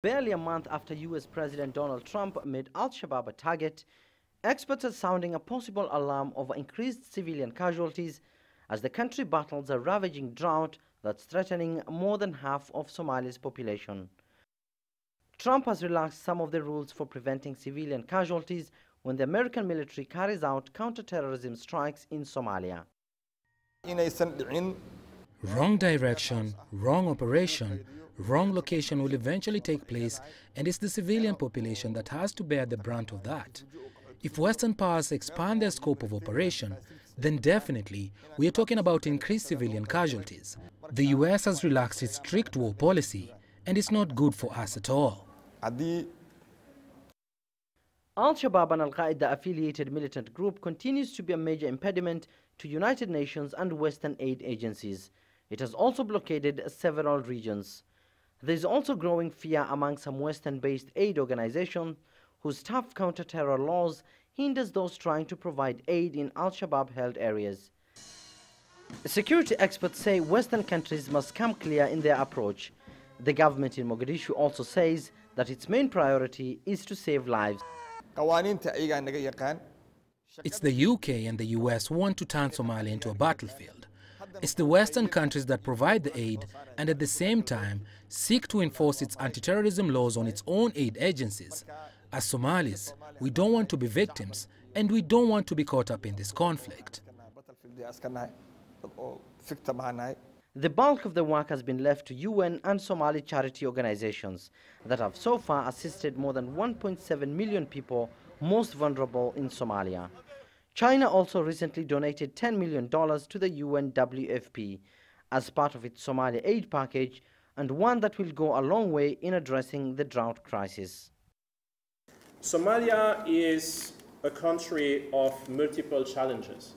Barely a month after US President Donald Trump made Al-Shabaab a target, experts are sounding a possible alarm over increased civilian casualties as the country battles a ravaging drought that's threatening more than half of Somalia's population. Trump has relaxed some of the rules for preventing civilian casualties when the American military carries out counter-terrorism strikes in Somalia. Wrong direction, wrong operation, wrong location will eventually take place, and it's the civilian population that has to bear the brunt of that. If Western powers expand their scope of operation, then definitely we are talking about increased civilian casualties. The US has relaxed its strict war policy, and it's not good for us at all. Al-Shabaab, an Al-Qaeda-affiliated militant group, continues to be a major impediment to United Nations and Western aid agencies. It has also blockaded several regions. There is also growing fear among some Western-based aid organizations whose tough counter-terror laws hinders those trying to provide aid in Al-Shabaab-held areas. Security experts say Western countries must come clear in their approach. The government in Mogadishu also says that its main priority is to save lives. It's the UK and the US who want to turn Somalia into a battlefield. It's the Western countries that provide the aid and at the same time seek to enforce its anti-terrorism laws on its own aid agencies. As Somalis, we don't want to be victims and we don't want to be caught up in this conflict. The bulk of the work has been left to UN and Somali charity organizations that have so far assisted more than 1.7 million people most vulnerable in Somalia. China also recently donated $10 million to the UN WFP as part of its Somalia aid package, and one that will go a long way in addressing the drought crisis. Somalia is a country of multiple challenges,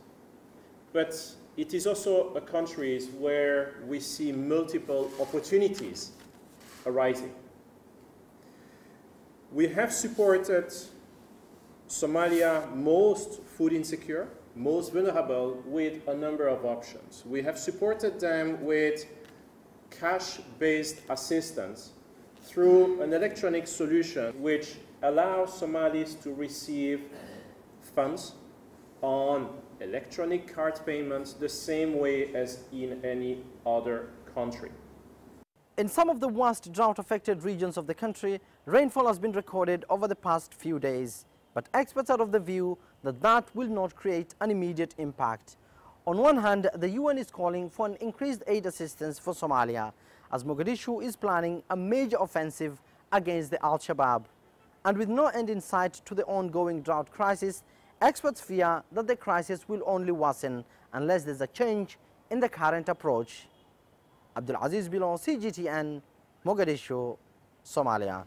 but it is also a country where we see multiple opportunities arising. We have supported Somalia most food insecure, most vulnerable with a number of options. We have supported them with cash-based assistance through an electronic solution which allows Somalis to receive funds on electronic card payments the same way as in any other country. In some of the worst drought-affected regions of the country, rainfall has been recorded over the past few days. But experts are of the view that that will not create an immediate impact. On one hand, the UN is calling for an increased aid assistance for Somalia, as Mogadishu is planning a major offensive against the Al-Shabaab. And with no end in sight to the ongoing drought crisis, experts fear that the crisis will only worsen unless there's a change in the current approach. Abdulaziz, Billow, CGTN, Mogadishu, Somalia.